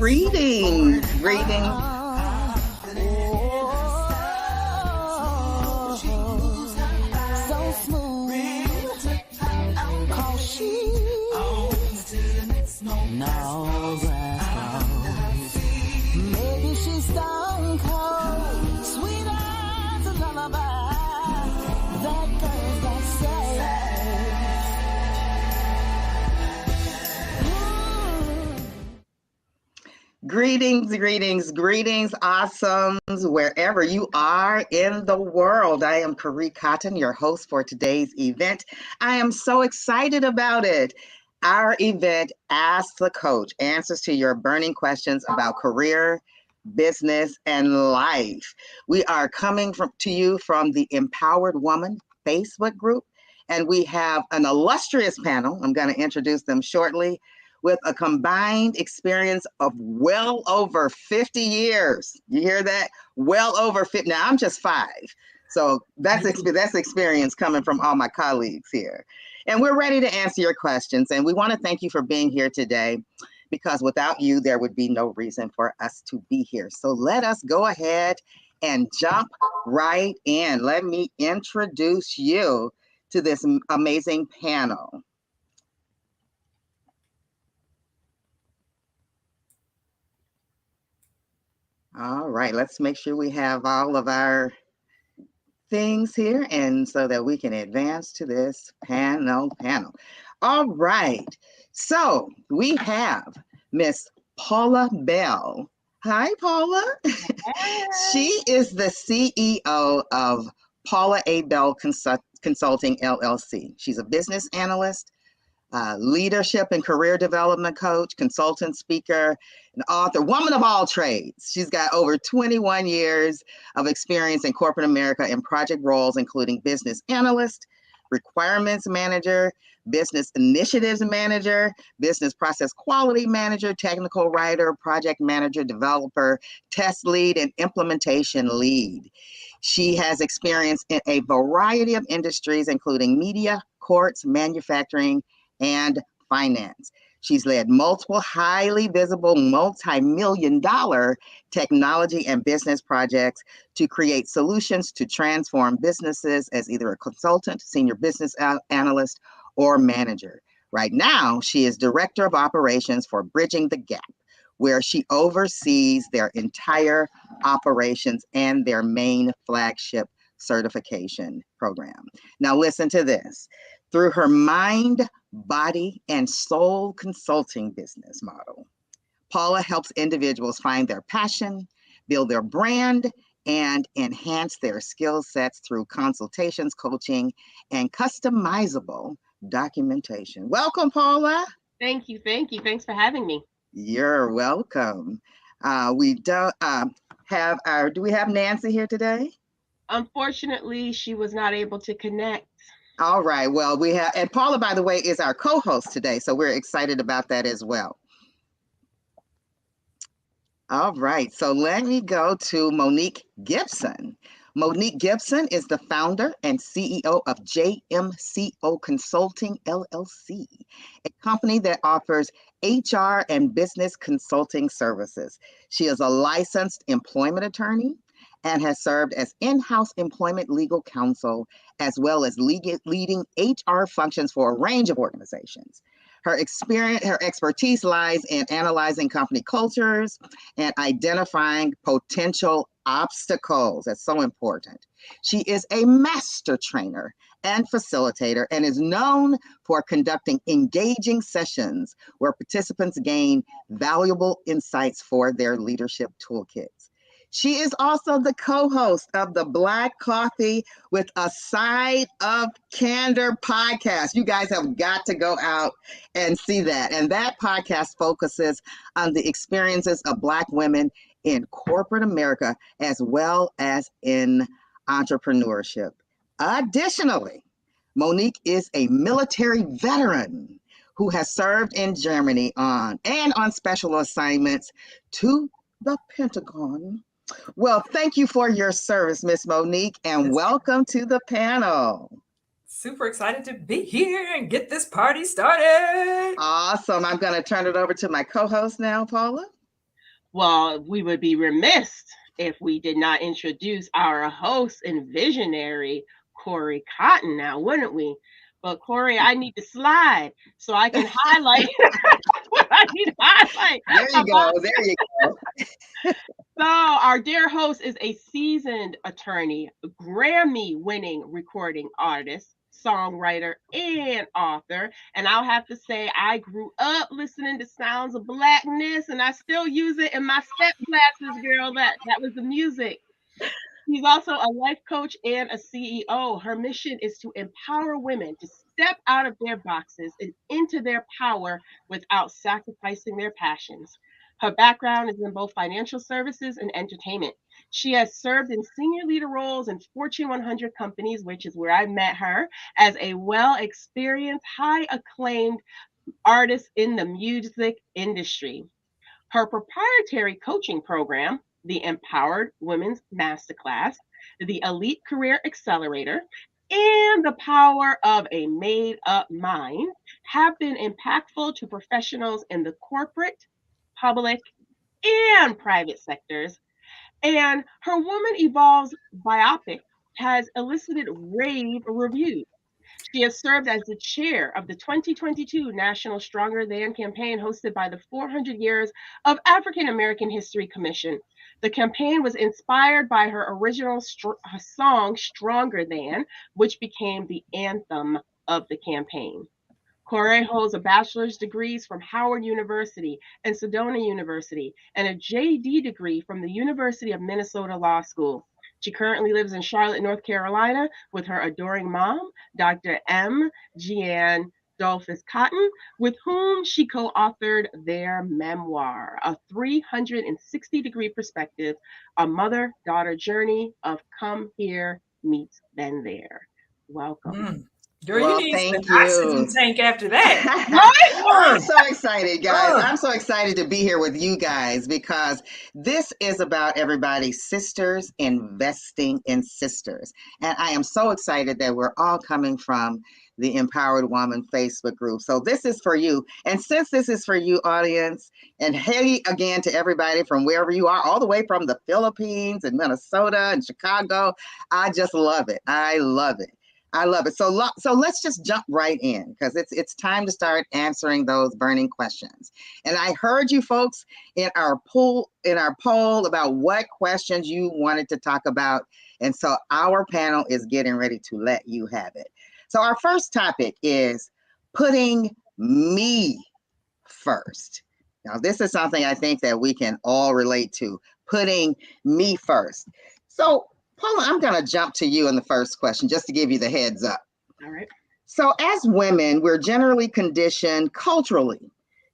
Greetings, greetings. So smooth, cause she no grass. Maybe she's stone cold, sweet as a lullaby. That girl that Greetings, greetings, greetings, awesomes, wherever you are in the world. I am Kari Cotton, your host for today's event. I am so excited about it. Our event, Ask the Coach, answers to your burning questions about career, business, and life. We are coming to you from the Empowered Woman Facebook group, and we have an illustrious panel. I'm going to introduce them shortly, with a combined experience of well over 50 years. You hear that? Well over 50. Now, I'm just 5. So that's experience coming from all my colleagues here. And we're ready to answer your questions. And we want to thank you for being here today, because without you, there would be no reason for us to be here. So let us go ahead and jump right in. Let me introduce you to this amazing panel. All right, let's make sure we have all of our things here, and so that we can advance to this panel. All right, so we have Miss Paula Bell. Hi, Paula. She is the CEO of Paula A. Bell Consulting, LLC. She's a business analyst, leadership and career development coach, consultant, speaker, an author, woman of all trades. She's got over 21 years of experience in corporate America in project roles, including business analyst, requirements manager, business initiatives manager, business process quality manager, technical writer, project manager, developer, test lead, and implementation lead. She has experience in a variety of industries, including media, courts, manufacturing, and finance. She's led multiple highly visible multi-million-dollar technology and business projects to create solutions to transform businesses as either a consultant, senior business analyst, or manager. Right now, she is director of operations for Bridging the Gap, where she oversees their entire operations and their main flagship certification program. Now listen to this. Through her mind, body, and soul consulting business model, Paula helps individuals find their passion, build their brand, and enhance their skill sets through consultations, coaching, and customizable documentation. Welcome, Paula. Thank you. Thanks for having me. You're welcome. We don't do we have Nancy here today? Unfortunately, she was not able to connect. All right. Well, we have, and Paula, by the way, is our co-host today, so we're excited about that as well. All right. So let me go to Monique Gibson. Monique Gibson is the founder and CEO of JMCO Consulting, LLC, a company that offers HR and business consulting services. She is a licensed employment attorney and has served as in-house employment legal counsel, as well as leading HR functions for a range of organizations. Her expertise lies in analyzing company cultures and identifying potential obstacles. That's so important. She is a master trainer and facilitator and is known for conducting engaging sessions where participants gain valuable insights for their leadership toolkits. She is also the co-host of the Black Coffee with a Side of Candor podcast. You guys have got to go out and see that. And that podcast focuses on the experiences of Black women in corporate America, as well as in entrepreneurship. Additionally, Monique is a military veteran who has served in Germany on special assignments to the Pentagon. Well, thank you for your service, Miss Monique, and welcome to the panel. Super excited to be here and get this party started. Awesome. I'm going to turn it over to my co-host now, Paula. Well, we would be remiss if we did not introduce our host and visionary, Corey Cotton, now, wouldn't we? But Corey, I need to slide so I can highlight what I need to highlight There you about. go. There you go. So, our dear host is a seasoned attorney, Grammy winning recording artist, songwriter, and author. And I'll have to say, I grew up listening to Sounds of Blackness, and I still use it in my step classes, girl. That was the music. She's also a life coach and a CEO. Her mission is to empower women to step out of their boxes and into their power without sacrificing their passions. Her background is in both financial services and entertainment. She has served in senior leader roles in Fortune 100 companies, which is where I met her, as a well experienced, high acclaimed artist in the music industry. Her proprietary coaching program, the Empowered Women's Masterclass, the Elite Career Accelerator, and the Power of a Made Up Mind have been impactful to professionals in the corporate, public, and private sectors. And her Woman Evolves biopic has elicited rave reviews. She has served as the chair of the 2022 National Stronger Than campaign hosted by the 400 Years of African American History Commission. The campaign was inspired by her original song, Stronger Than, which became the anthem of the campaign. Corey holds a bachelor's degrees from Howard University and Sedona University and a JD degree from the University of Minnesota Law School. She currently lives in Charlotte, North Carolina with her adoring mom, Dr. M. Jeanne Dolphus Cotton, with whom she co authored their memoir, A 360-Degree Perspective, a mother daughter journey of come here meets been there. Welcome. Mm. Girl, you Well, need some thank oxygen you. tank after that. I'm Mm, so excited, guys. mm. I'm so excited to be here with you guys because this is about everybody's sisters investing in sisters. And I am so excited that we're all coming from the Empowered Woman Facebook group. So this is for you. And since this is for you, audience, and hey again to everybody from wherever you are, all the way from the Philippines and Minnesota and Chicago, I just love it. I love it. I love it. So let's just jump right in because it's time to start answering those burning questions. And I heard you folks in our poll about what questions you wanted to talk about. And so our panel is getting ready to let you have it. So our first topic is putting me first. Now, this is something I think that we can all relate to, putting me first. So Paula, I'm going to jump to you in the first question just to give you the heads up. All right. So, as women, we're generally conditioned culturally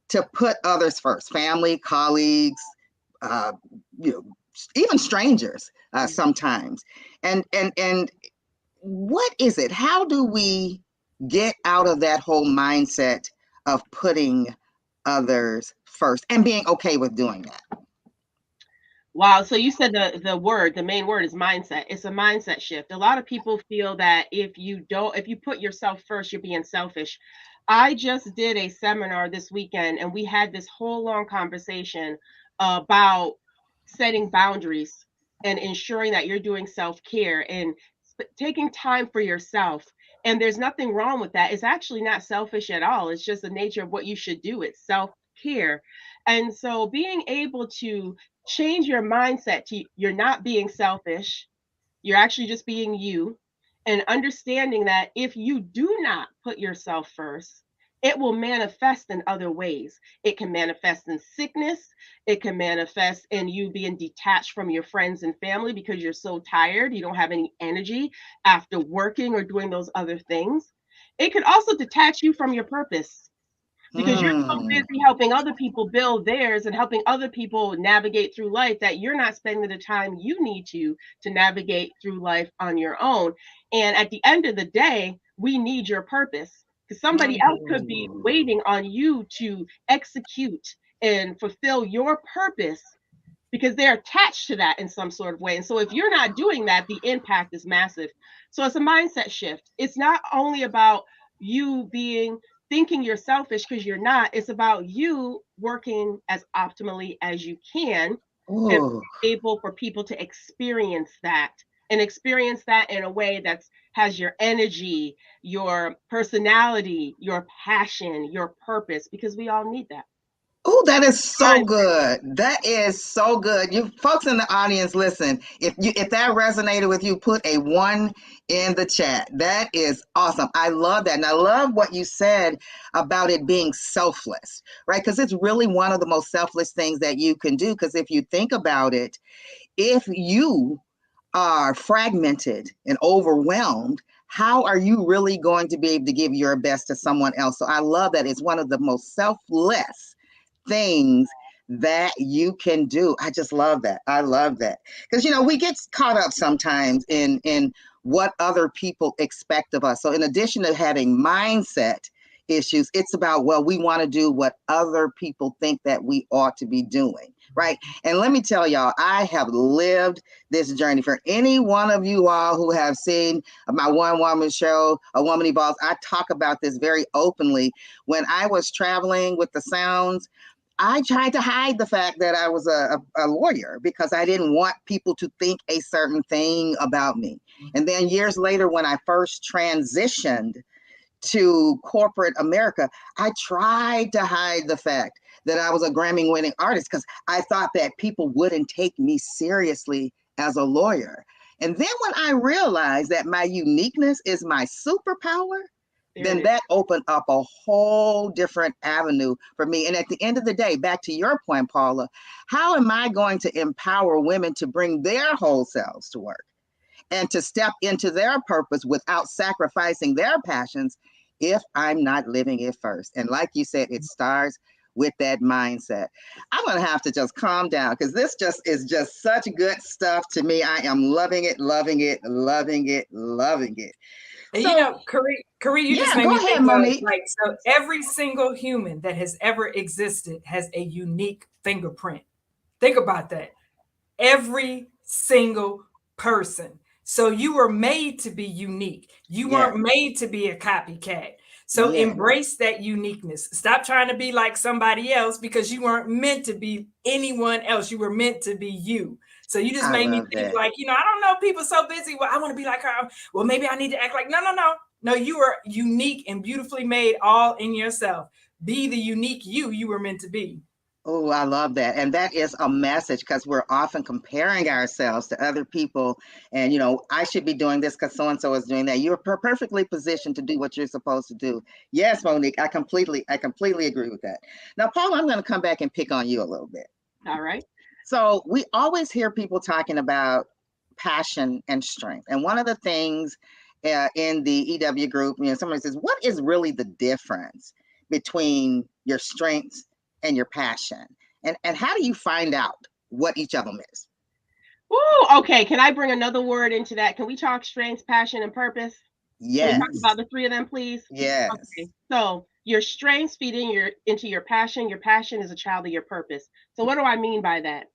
to put others first, family, colleagues, uh, you know, even strangers sometimes. And what is it? How do we get out of that whole mindset of putting others first and being okay with doing that? Wow. So you said the main word is mindset. It's a mindset shift. A lot of people feel that if you put yourself first, you're being selfish. I just did a seminar this weekend and we had this whole long conversation about setting boundaries and ensuring that you're doing self-care and taking time for yourself. And there's nothing wrong with that. It's actually not selfish at all. It's just the nature of what you should do. It's self-care. And so being able to change your mindset to you're not being selfish, you're actually just being you, and understanding that if you do not put yourself first, it will manifest in other ways. It can manifest in sickness. It can manifest in you being detached from your friends and family because you're so tired. You don't have any energy after working or doing those other things. It could also detach you from your purpose because you're so Hmm. busy helping other people build theirs and helping other people navigate through life that you're not spending the time you need to navigate through life on your own. And at the end of the day, we need your purpose because somebody else could be Ooh. waiting on you to execute and fulfill your purpose because they're attached to that in some sort of way. And so if you're not doing that, the impact is massive. So it's a mindset shift. It's not only about you being thinking you're selfish because you're not. It's about you working as optimally as you can and Oh, able for people to experience that and experience that in a way that's has your energy, your personality, your passion, your purpose, because we all need that. oh, that is so Fine. good. That is so good. You folks in the audience, listen. If that resonated with you, put a one in the chat. That is awesome. I love that. And I love what you said about it being selfless, right? Because it's really one of the most selfless things that you can do. Because if you think about it, if you are fragmented and overwhelmed, how are you really going to be able to give your best to someone else? So I love that. It's one of the most selfless things that you can do. I just love that. I love that. Because we get caught up sometimes in what other people expect of us. So in addition to having mindset issues, it's about, well, we want to do what other people think that we ought to be doing, right? And let me tell y'all, I have lived this journey. For any one of you all who have seen my one woman show, A Woman Evolves, I talk about this very openly. When I was traveling with the sounds, I tried to hide the fact that I was a lawyer because I didn't want people to think a certain thing about me. And then years later, when I first transitioned to corporate America, I tried to hide the fact that I was a Grammy winning artist because I thought that people wouldn't take me seriously as a lawyer. And then when I realized that my uniqueness is my superpower, There it then is. that opened up a whole different avenue for me. And at the end of the day, back to your point, Paula, how am I going to empower women to bring their whole selves to work and to step into their purpose without sacrificing their passions if I'm not living it first? And like you said, it starts with that mindset. I'm going to have to just calm down because this just is just such good stuff to me. I am loving it, loving it, loving it, loving it. And So, Kari, you just yeah, made go me ahead, think of Monique. like, so every single human that has ever existed has a unique fingerprint. Think about that. Every single person. So you were made to be unique. You Yes, weren't made to be a copycat. So yes. embrace that uniqueness. Stop trying to be like somebody else because you weren't meant to be anyone else. You were meant to be you. So you just I made me love think that. like, I don't know, people so busy. Well, I want to be like her. Well, maybe I need to act like, no, no, no. No, you are unique and beautifully made all in yourself. Be the unique you were meant to be. Oh, I love that. And that is a message because we're often comparing ourselves to other people. And, I should be doing this because so and so is doing that. You're perfectly positioned to do what you're supposed to do. Yes, Monique, I completely agree with that. Now, Paula, I'm going to come back and pick on you a little bit. All right. So, we always hear people talking about passion and strength. And one of the things in the EW group, somebody says, what is really the difference between your strengths and your passion? And how do you find out what each of them is? Ooh, okay. Can I bring another word into that? Can we talk strengths, passion, and purpose? Can we talk Yes, about the three of them, please? Okay. yes. So your strengths feed into your passion. Your passion is a child of your purpose. So what do I mean by that?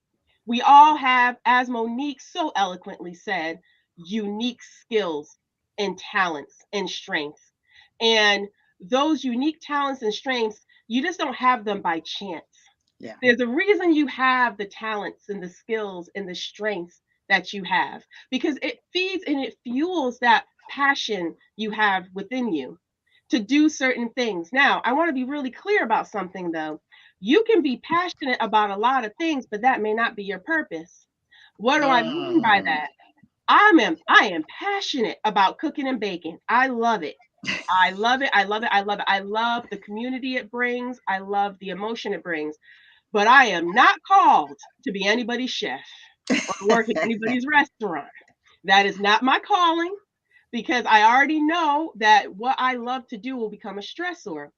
We all have, as Monique so eloquently said, unique skills and talents and strengths. And those unique talents and strengths, you just don't have them by chance. Yeah. There's a reason you have the talents and the skills and the strengths that you have because it feeds and it fuels that passion you have within you to do certain things. Now, I want to be really clear about something though. You can be passionate about a lot of things, but that may not be your purpose. What do I mean by Mm. that? I am passionate about cooking and baking. I love it. I love it. I love it. I love it. I love the community it brings. I love the emotion it brings. But I am not called to be anybody's chef or work in anybody's restaurant. That is not my calling because I already know that what I love to do will become a stressor.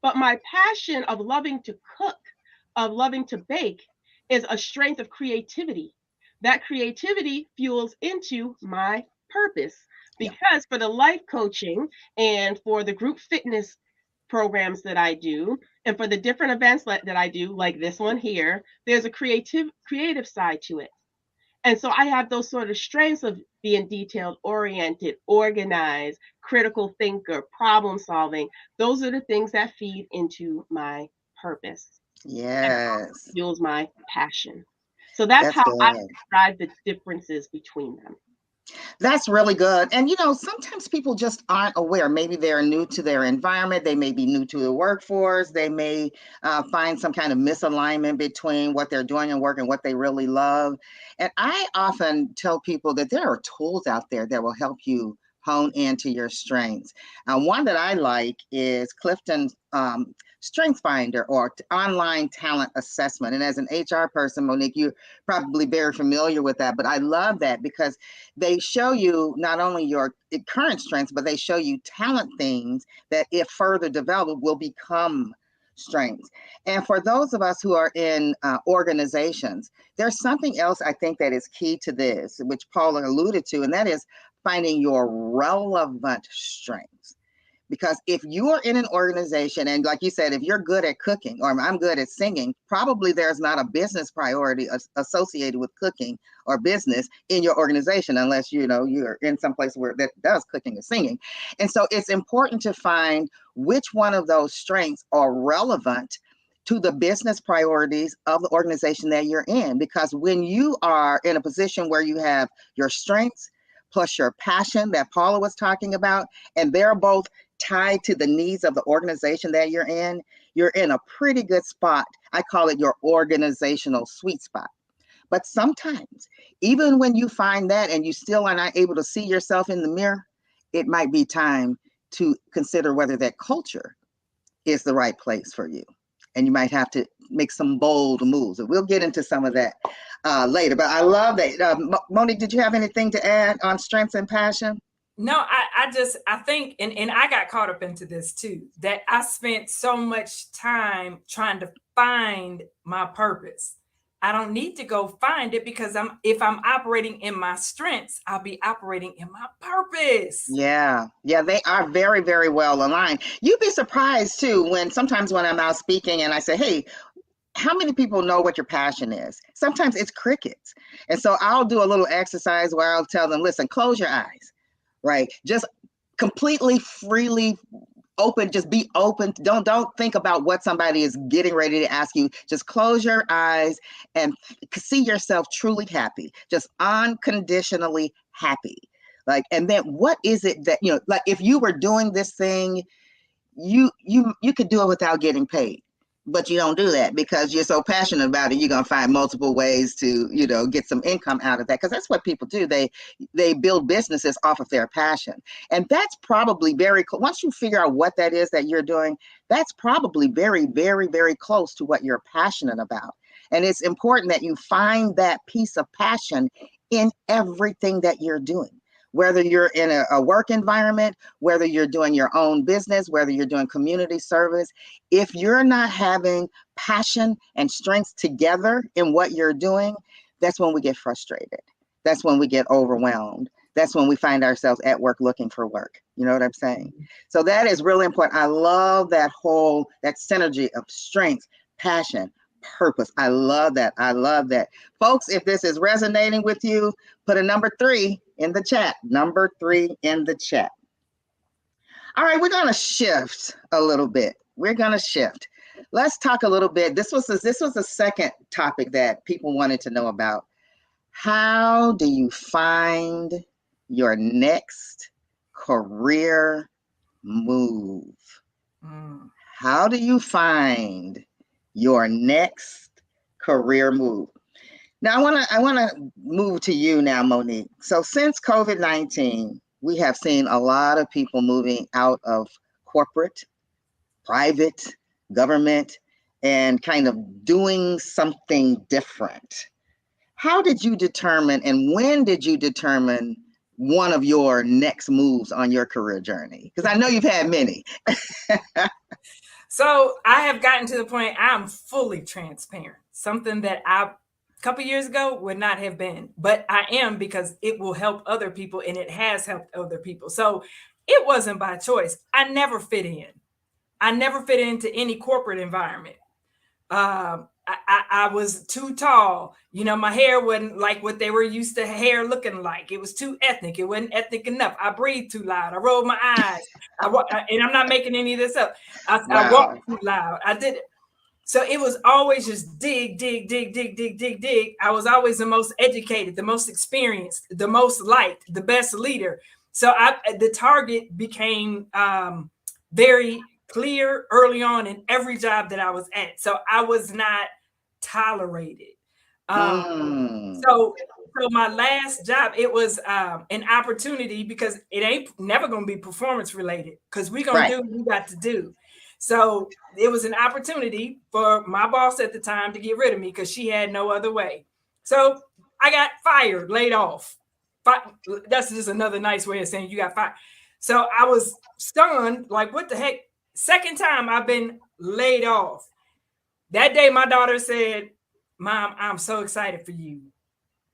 But my passion of loving to cook, of loving to bake, is a strength of creativity. That creativity fuels into my purpose. Yeah. Because for the life coaching and for the group fitness programs that I do, and for the different events that I do, like this one here, there's a creative side to it. And so I have those sort of strengths of being detailed oriented, organized, critical thinker, problem solving. Those are the things that feed into my purpose and Yes. fuels my passion. So that's That's how I good. describe the differences between them. That's really good. And sometimes people just aren't aware. Maybe they're new to their environment. They may be new to the workforce. They may find some kind of misalignment between what they're doing in work and what they really love. And I often tell people that there are tools out there that will help you hone into your strengths. One that I like is Clifton's Strength Finder or online talent assessment. And as an HR person, Monique, you're probably very familiar with that. But I love that because they show you not only your current strengths, but they show you talent things that, if further developed, will become strengths. And for those of us who are in organizations, there's something else I think that is key to this, which Paula alluded to, and that is finding your relevant strengths. Because if you're in an organization, and like you said, if you're good at cooking or I'm good at singing, probably there's not a business priority associated with cooking or business in your organization, unless you're in some place where that does cooking or singing. And so it's important to find which one of those strengths are relevant to the business priorities of the organization that you're in. Because when you are in a position where you have your strengths plus your passion that Paula was talking about, and they're both tied to the needs of the organization that you're in a pretty good spot. I call it your organizational sweet spot. But sometimes, even when you find that and you still are not able to see yourself in the mirror, it might be time to consider whether that culture is the right place for you. And you might have to make some bold moves. And we'll get into some of that later. But I love that. Monique, did you have anything to add on strengths and passion? No, I think, and I got caught up into this too, that I spent so much time trying to find my purpose. I don't need to go find it because if I'm operating in my strengths, I'll be operating in my purpose. Yeah, yeah, they are very, very well aligned. You'd be surprised too sometimes when I'm out speaking and I say, hey, how many people know what your passion is? Sometimes it's crickets. And so I'll do a little exercise where I'll tell them, listen, close your eyes, right? Just completely freely open, just be open. Don't think about what somebody is getting ready to ask you. Just close your eyes and see yourself truly happy, just unconditionally happy. Like, and then what is it that, like if you were doing this thing, you could do it without getting paid, but you don't do that because you're so passionate about it. You're going to find multiple ways to get some income out of that, because that's what people do. They build businesses off of their passion, and that's probably very once you figure out what that is that you're doing, that's probably very, very, very close to what you're passionate about. And it's important that you find that piece of passion in everything that you're doing, whether you're in a work environment, whether you're doing your own business, whether you're doing community service. If you're not having passion and strengths together in what you're doing, that's when we get frustrated. That's when we get overwhelmed. That's when we find ourselves at work looking for work. You know what I'm saying? So that is really important. I love that synergy of strength, passion, purpose. I love that. I love that. Folks, if this is resonating with you, put a number 3 in the chat. Number 3 in the chat. All right, we're going to shift a little bit. We're going to shift. Let's talk a little bit. This was the second topic that people wanted to know about. How do you find your next career move? How do you find your next career move? Now, I want to move to you now, Monique. So since COVID-19, we have seen a lot of people moving out of corporate, private, government, and kind of doing something different. How did you determine, and when did you determine one of your next moves on your career journey? Because I know you've had many. So I have gotten to the point I'm fully transparent, something that a couple years ago would not have been, but I am, because it will help other people, and it has helped other people. So it wasn't by choice. I never fit in. I never fit into any corporate environment. I was too tall. My hair wasn't like what they were used to hair looking like. It was too ethnic. It wasn't ethnic enough. I breathed too loud. I rolled my eyes. And I'm not making any of this up. I Wow. walked too loud. I did it. So it was always just dig, dig, dig, dig, dig, dig, dig. I was always the most educated, the most experienced, the most liked, the best leader. So the target became very clear early on in every job that I was at. So I was not tolerated. Um, Mm. so my last job, it was an opportunity because it ain't never gonna be performance related because we're gonna Right. do what we got to do. So it was an opportunity for my boss at the time to get rid of me because she had no other way. So I got fired, laid off. That's just another nice way of saying you got fired. So I was stunned, like, what the heck? Second time I've been laid off. That day, my daughter said, "Mom, I'm so excited for you."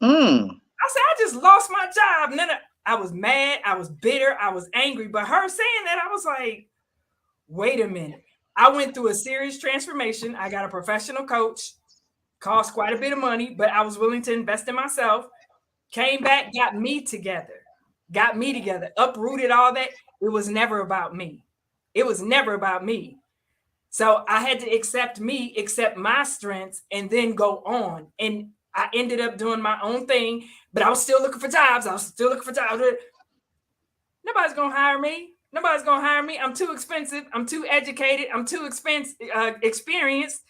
Mm. I said, "I just lost my job." And then I was mad, I was bitter, I was angry. But her saying that, I was like, wait a minute. I went through a serious transformation. I got a professional coach, cost quite a bit of money, but I was willing to invest in myself. Came back, got me together, uprooted all that. It was never about me. It was never about me. So I had to accept me, accept my strengths, and then go on. And I ended up doing my own thing, but I was still looking for jobs. I was still looking for jobs. Nobody's gonna hire me. Nobody's gonna hire me. I'm too expensive. I'm too educated. I'm too experienced.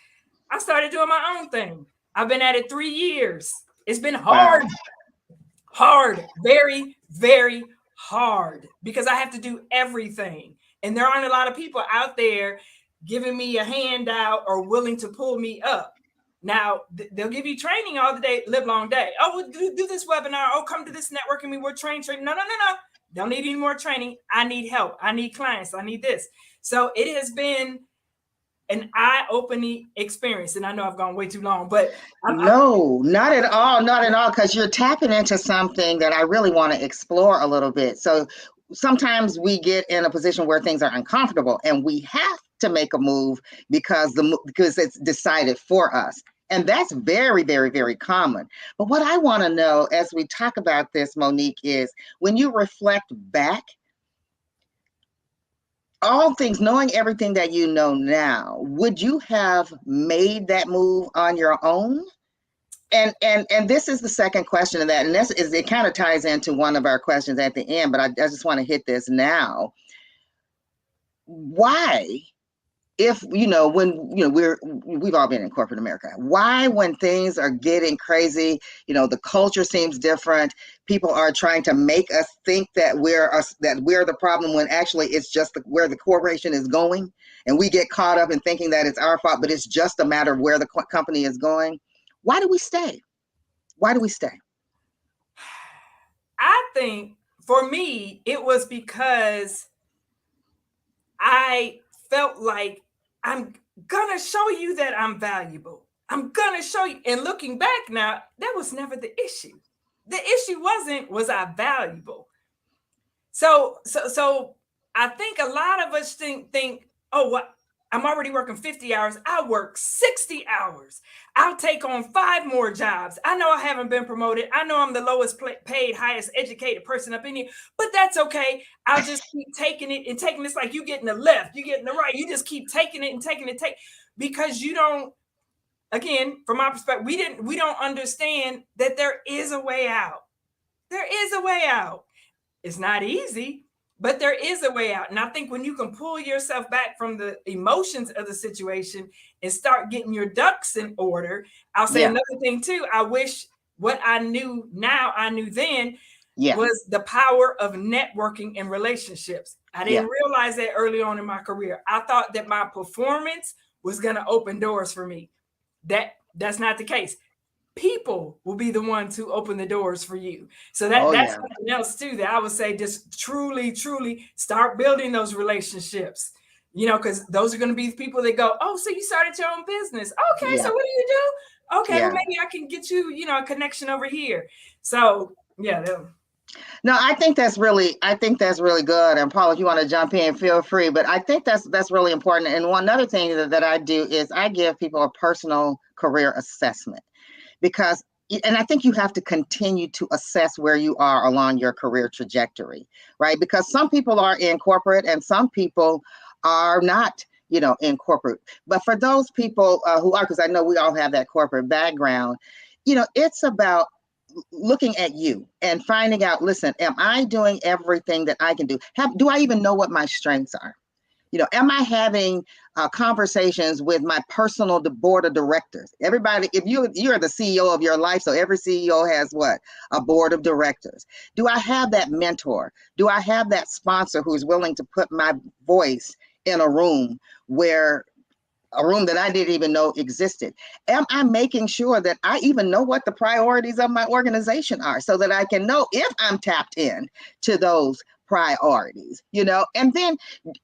I started doing my own thing. I've been at it 3 years. It's been Wow. hard, very, very hard because I have to do everything. And there aren't a lot of people out there giving me a handout or willing to pull me up. Now, they'll give you training all the day, live long day. Oh, we'll do this webinar. Oh, come to this networking meeting. We're trained. No, no, no, no. Don't need any more training. I need help. I need clients. I need this. So it has been an eye-opening experience. And I know I've gone way too long, but No, not at all. Not at all. Because you're tapping into something that I really want to explore a little bit. So sometimes we get in a position where things are uncomfortable and we have to make a move because it's decided for us. And that's very, very, very common. But what I want to know as we talk about this, Monique, is when you reflect back, all things, knowing everything that you know now, would you have made that move on your own? And this is the second question of that, and this is, it kind of ties into one of our questions at the end, but I just want to hit this now. Why, if when we've all been in corporate America, why when things are getting crazy, the culture seems different, people are trying to make us think that we're the problem, when actually it's just where the corporation is going, and we get caught up in thinking that it's our fault, but it's just a matter of where the company is going. Why do we stay? Why do we stay? I think for me, it was because I felt like I'm gonna show you that I'm valuable. I'm gonna show you. And looking back now, that was never the issue. The issue was I valuable? So I think a lot of us think, oh, what, I'm already working 50 hours. I'll work 60 hours. I'll take on 5 more jobs. I know I haven't been promoted. I know I'm the lowest paid, highest educated person up in here, but that's okay. I'll just keep taking it and taking this, like you getting the left, you getting the right. You just keep taking it and taking it, because you don't, again, from my perspective, we don't understand that there is a way out. There is a way out. It's not easy, but there is a way out. And I think when you can pull yourself back from the emotions of the situation and start getting your ducks in order. I'll say Yeah. another thing too. I wish what I knew now, I knew then, Yeah. was the power of networking and relationships. I Yeah. didn't realize that early on in my career. I thought that my performance was going to open doors for me. That's not the case. People will be the ones who open the doors for you. So Oh that's yeah. something else too, that I would say, just truly start building those relationships. Because those are going to be the people that go, oh, so you started your own business. Okay, so Yeah. what do you do? Okay, well, Yeah. maybe I can get you, a connection over here. So yeah. No, I think that's really good. And Paul, if you want to jump in, feel free. But I think that's really important. And one other thing that I do is I give people a personal career assessment because and I think you have to continue to assess where you are along your career trajectory, right? Because some people are in corporate and some people are not, in corporate. But for those people who are, because I know we all have that corporate background, it's about looking at you and finding out, listen, am I doing everything that I can do? Do I even know what my strengths are? Am I having conversations with my personal board of directors? Everybody, if you're the CEO of your life, so every CEO has what? A board of directors. Do I have that mentor? Do I have that sponsor who's willing to put my voice in where a room that I didn't even know existed? Am I making sure that I even know what the priorities of my organization are so that I can know if I'm tapped in to those priorities, And then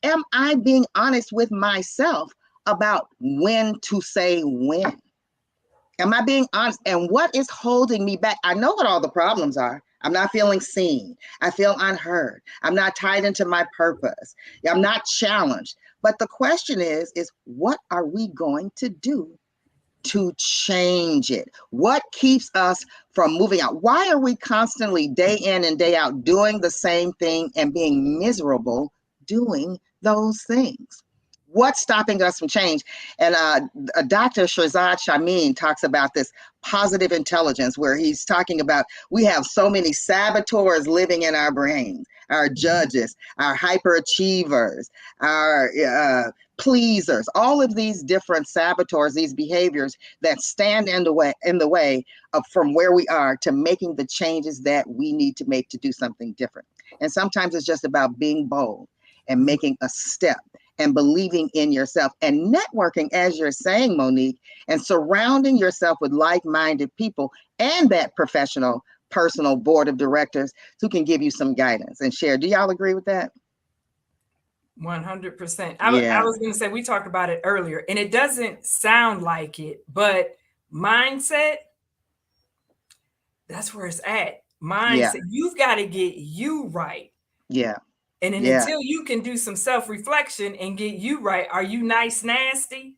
am I being honest with myself about when to say when? Am I being honest? And what is holding me back? I know what all the problems are. I'm not feeling seen. I feel unheard. I'm not tied into my purpose. I'm not challenged. But the question is what are we going to do to change it? What keeps us from moving out? Why are we constantly day in and day out doing the same thing and being miserable doing those things? What's stopping us from change? And Dr. Shirzad Shamin talks about this positive intelligence, where he's talking about we have so many saboteurs living in our brains, our judges, our hyperachievers, our pleasers, all of these different saboteurs, these behaviors that stand in the way of from where we are to making the changes that we need to make to do something different. And sometimes it's just about being bold and making a step and believing in yourself and networking, as you're saying, Monique, and surrounding yourself with like-minded people and that professional, personal board of directors who can give you some guidance and share. Do y'all agree with that? 100%. I Yeah, was going to say, we talked about it earlier, and it doesn't sound like it, but mindset, that's where it's at. yeah, Mindset, you've got to get you right. yeah, And then yeah. until you can do some self-reflection and get you right, are you nice, nasty?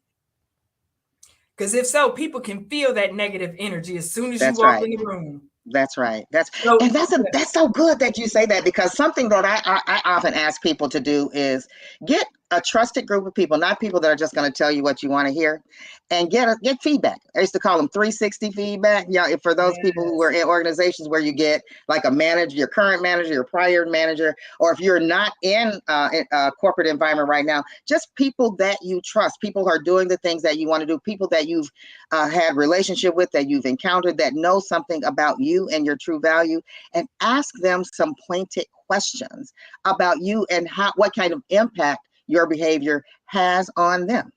Because if so, people can feel that negative energy as soon as you That's walk right. in the room. That's right. So, And that's so good that you say that, because something that I often ask people to do is get a trusted group of people, not people that are just going to tell you what you want to hear, and get feedback. I used to call them 360 feedback. Yeah, for those people who yes. were in organizations where you get like a manager, your current manager, your prior manager, or if you're not in a corporate environment right now, just people that you trust, people who are doing the things that you want to do, people that you've had relationship with, that you've encountered, that know something about you and your true value, and ask them some pointed questions about you and what kind of impact your behavior has on them.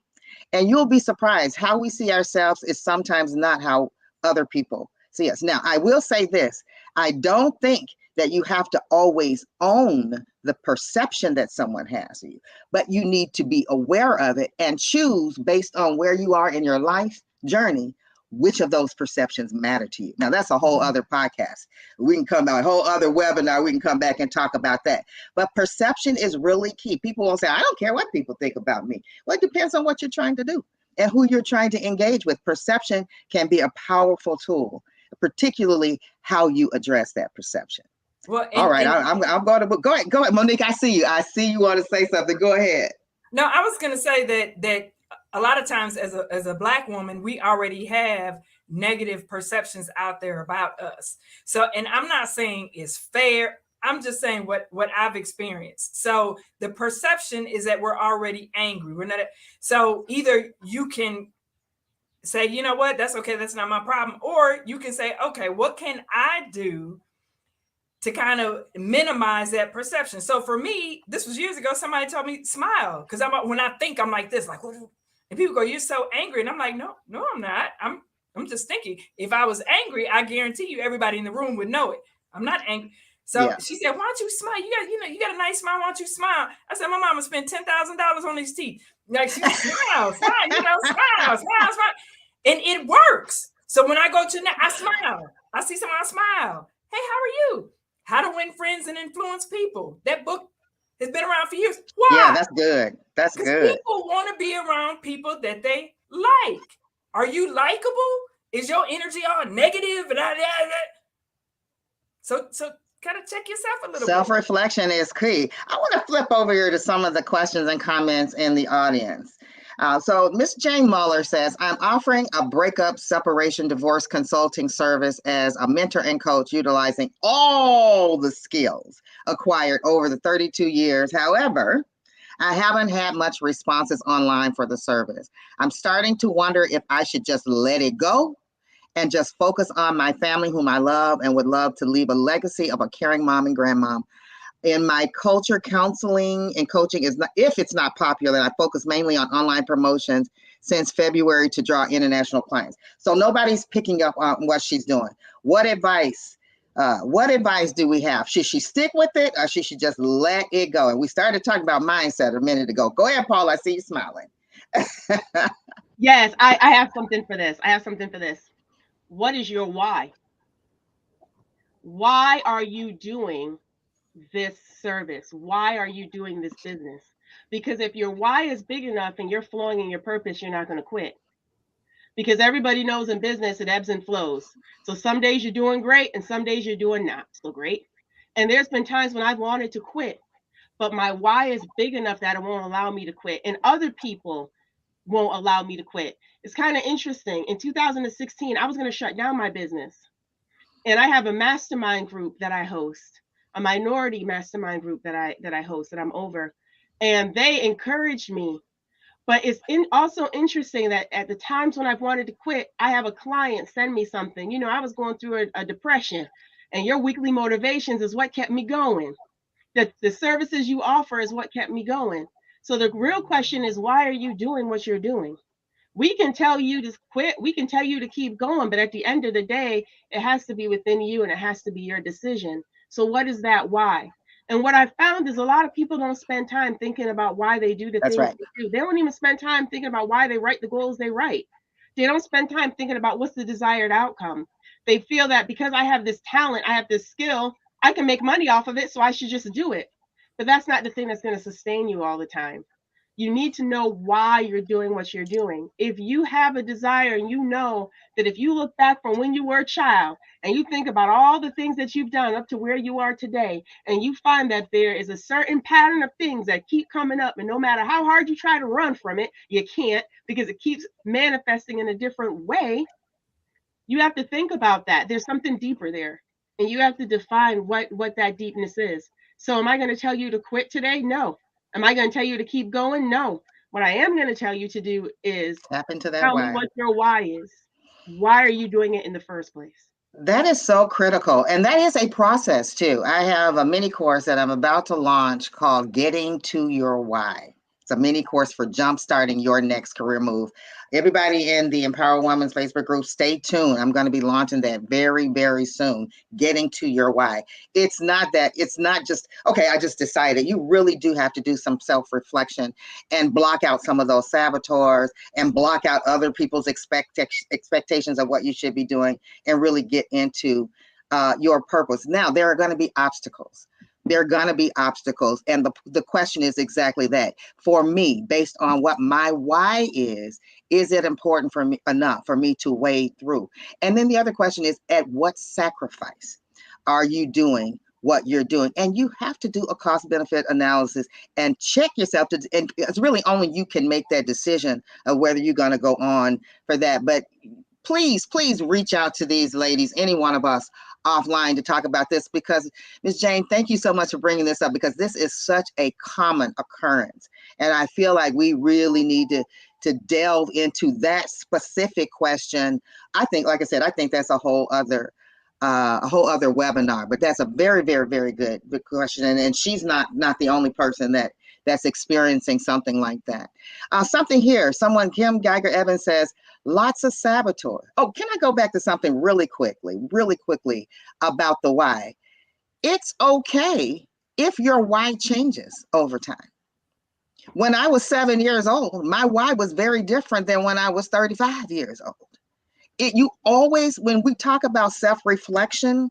And you'll be surprised how we see ourselves is sometimes not how other people see us. Now, I will say this. I don't think that you have to always own the perception that someone has of you, but you need to be aware of it and choose based on where you are in your life journey which of those perceptions matter to you. Now, that's a whole other podcast. We can come out, a whole other webinar. We can come back and talk about that. But perception is really key. People will say, I don't care what people think about me. Well, it depends on what you're trying to do and who you're trying to engage with. Perception can be a powerful tool, particularly how you address that perception. Well, All right, and I'm going to go ahead, Monique. I see you. I see you want to say something. Go ahead. no, I was going to say that a lot of times as a black woman, we already have negative perceptions out there about us. So, and I'm not saying it's fair. I'm just saying what I've experienced. So the perception is that we're already angry. We're not. So either you can say, you know what, that's okay, that's not my problem, or you can say, okay, what can I do to kind of minimize that perception? So for me, this was years ago. Somebody told me smile, because when I think I'm like this, like, and people go, "You're so angry," and I'm like, "No, no, I'm not. I'm just thinking. If I was angry, I guarantee you, everybody in the room would know it. I'm not angry." So Yeah. she said, "Why don't you smile? You got a nice smile. Why don't you smile?" I said, "My mama spent $10,000 on these teeth." Like, she smile, smile, smile, smile, smile, and it works. So when I go to I smile. I see someone, I smile. Hey, how are you? How to Win Friends and Influence People. That book has been around for years. Yeah, Why? that's good. That's Because good. people want to be around people that they like. Are you likable? Is your energy all negative? So kind of check yourself a little bit. Self-reflection is key. I want to flip over here to some of the questions and comments in the audience. So Miss Jane Muller says, I'm offering a breakup, separation, divorce consulting service as a mentor and coach utilizing all the skills acquired over the 32 years. However, I haven't had much responses online for the service. I'm starting to wonder if I should just let it go and just focus on my family, whom I love and would love to leave a legacy of a caring mom and grandmom. In my culture, counseling and coaching is not, if it's not popular, I focus mainly on online promotions since February to draw international clients. So nobody's picking up on what she's doing. What advice? What advice do we have? Should she stick with it or should she just let it go? And we started talking about mindset a minute ago. Go ahead, Paul. I see you smiling. Yes, I have something for this. I have something for this. What is your why? Why are you doing this service? Why are you doing this business? Because if your why is big enough and you're flowing in your purpose, you're not going to quit. Because everybody knows in business it ebbs and flows. So some days you're doing great and some days you're doing not so great. And there's been times when I've wanted to quit, but my why is big enough that it won't allow me to quit. And other people won't allow me to quit. It's kind of interesting. In 2016, I was going to shut down my business. And I have a mastermind group that I host, a minority mastermind group that I host that I'm over. And they encouraged me. But it's also interesting that at the times when I've wanted to quit, I have a client send me something. I was going through a depression, and your weekly motivations is what kept me going. The services you offer is what kept me going. So the real question is, why are you doing what you're doing? We can tell you to quit, we can tell you to keep going, but at the end of the day, it has to be within you and it has to be your decision. So what is that why? And what I found is a lot of people don't spend time thinking about why they do the That's things right. they do. They don't even spend time thinking about why they write the goals they write. They don't spend time thinking about what's the desired outcome. They feel that because I have this talent, I have this skill, I can make money off of it, so I should just do it. But that's not the thing that's going to sustain you all the time. You need to know why you're doing what you're doing. If you have a desire and you know that if you look back from when you were a child and you think about all the things that you've done up to where you are today, and you find that there is a certain pattern of things that keep coming up, and no matter how hard you try to run from it, you can't because it keeps manifesting in a different way, you have to think about that. There's something deeper there, and you have to define what that deepness is. So am I going to tell you to quit today? No. Am I going to tell you to keep going? No. What I am going to tell you to do is Tap into that tell me why. what your why is. Why are you doing it in the first place? That is so critical. And that is a process too. I have a mini course that I'm about to launch called Getting to Your Why. It's a mini course for jumpstarting your next career move. Everybody in the Empower Women's Facebook group, stay tuned. I'm going to be launching that very, very soon. Getting to your why. It's not just, okay, I just decided. You really do have to do some self reflection and block out some of those saboteurs and block out other people's expectations of what you should be doing and really get into your purpose. Now, there are going to be obstacles. There are going to be obstacles. And the question is exactly that. For me, based on what my why is it important for me enough for me to wade through? And then the other question is, at what sacrifice are you doing what you're doing? And you have to do a cost benefit analysis and check yourself and it's really only you can make that decision of whether you're going to go on for that. But please reach out to these ladies, any one of us offline to talk about this because Ms. Jane, thank you so much for bringing this up because this is such a common occurrence. And I feel like we really need to delve into that specific question. I think, like I said, I think that's a whole other webinar, but that's a very, very, very good question. And she's not the only person that's experiencing something like that. Something here, Kim Geiger Evans says, lots of saboteur. Oh, can I go back to something really quickly about the why? It's okay if your why changes over time. When I was 7 years old, my why was very different than when I was 35 years old. You always, when we talk about self-reflection,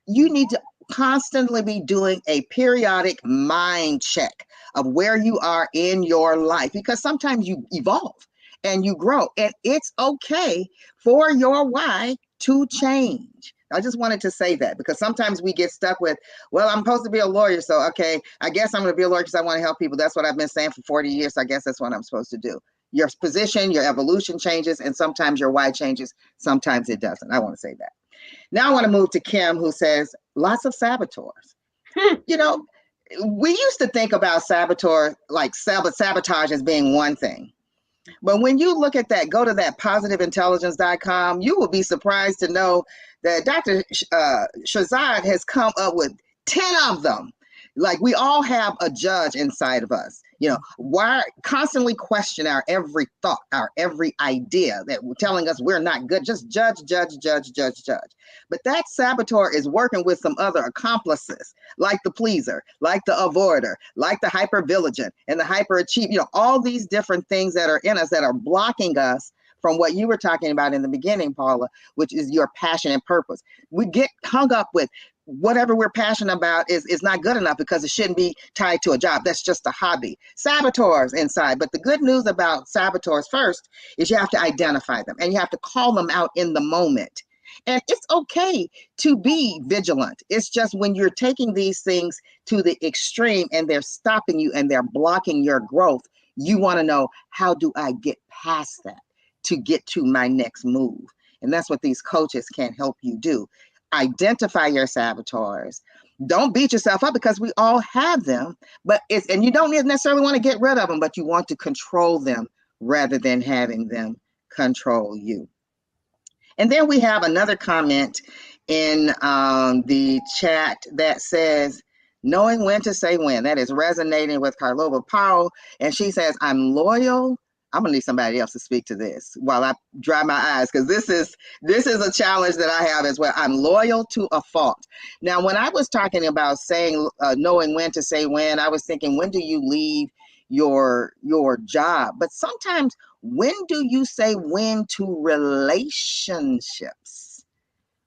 you need to constantly be doing a periodic mind check of where you are in your life, because sometimes you evolve and you grow, and it's okay for your why to change. I just wanted to say that because sometimes we get stuck with, well, I'm supposed to be a lawyer, so okay, I guess I'm going to be a lawyer because I want to help people. That's what I've been saying for 40 years. So I guess that's what I'm supposed to do. Your position, your evolution changes, and sometimes your why changes, sometimes it doesn't. I want to say that. Now I want to move to Kim, who says lots of saboteurs. You know, we used to think about saboteur, like sabotage, as being one thing. But when you look at that, go to that positiveintelligence.com, you will be surprised to know that Dr. Shazad has come up with 10 of them. Like, we all have a judge inside of us. Why constantly question our every thought, our every idea that we're telling us we're not good? Just judge, judge, judge, judge, judge. But that saboteur is working with some other accomplices, like the pleaser, like the avoider, like the hypervigilant and the hyperachiever. All these different things that are in us that are blocking us from what you were talking about in the beginning, Paula, which is your passion and purpose. We get hung up with whatever we're passionate about is not good enough because it shouldn't be tied to a job. That's just a hobby. Saboteurs inside. But the good news about saboteurs first is you have to identify them and you have to call them out in the moment. And it's okay to be vigilant. It's just when you're taking these things to the extreme and they're stopping you and they're blocking your growth, you want to know, how do I get past that to get to my next move? And that's what these coaches can help you do. Identify your saboteurs. Don't beat yourself up because we all have them, and you don't necessarily want to get rid of them, but you want to control them rather than having them control you. And then we have another comment in the chat that says, knowing when to say when. That is resonating with Carlova Powell. And she says, I'm loyal. I'm gonna need somebody else to speak to this while I dry my eyes, because this is a challenge that I have as well. I'm loyal to a fault. Now, when I was talking about saying knowing when to say when, I was thinking, when do you leave your job? But sometimes, when do you say when to relationships?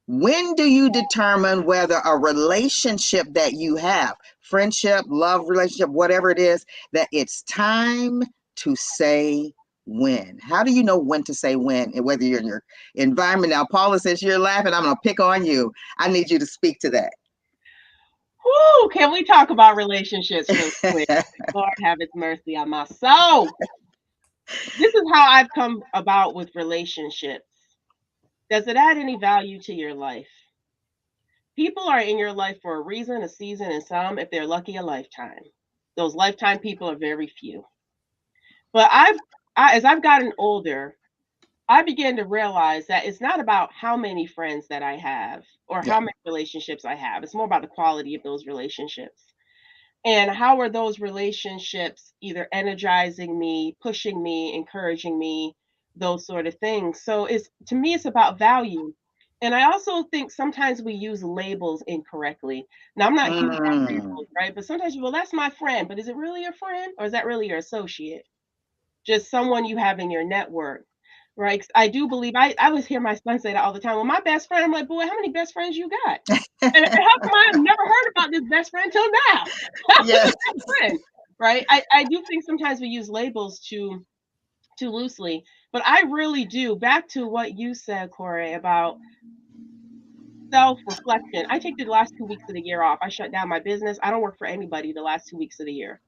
When do you determine whether a relationship that you have, friendship, love relationship, whatever it is, that it's time to say when? How do you know when to say when, and whether you're in your environment? Now, Paula, since you're laughing, I'm going to pick on you. I need you to speak to that. Whoo, can we talk about relationships real quick? Lord have his mercy on my soul. This is how I've come about with relationships. Does it add any value to your life? People are in your life for a reason, a season, and some, if they're lucky, a lifetime. Those lifetime people are very few. But as I've gotten older, I began to realize that it's not about how many friends that I have or Yeah. how many relationships I have. It's more about the quality of those relationships. And how are those relationships either energizing me, pushing me, encouraging me, those sort of things. So it's, to me, it's about value. And I also think sometimes we use labels incorrectly. Now, I'm not huge on Mm, labels, right? But sometimes you, well, that's my friend, but is it really your friend or is that really your associate? Just someone you have in your network, right? 'Cause I do believe, I always hear my son say that all the time. Well, my best friend, I'm like, boy, how many best friends you got? And how come I've never heard about this best friend till now? How's this yes. a best friend? Right? I do think sometimes we use labels too loosely, but I really do. Back to what you said, Corey, about self-reflection. I take the last 2 weeks of the year off. I shut down my business. I don't work for anybody the last 2 weeks of the year.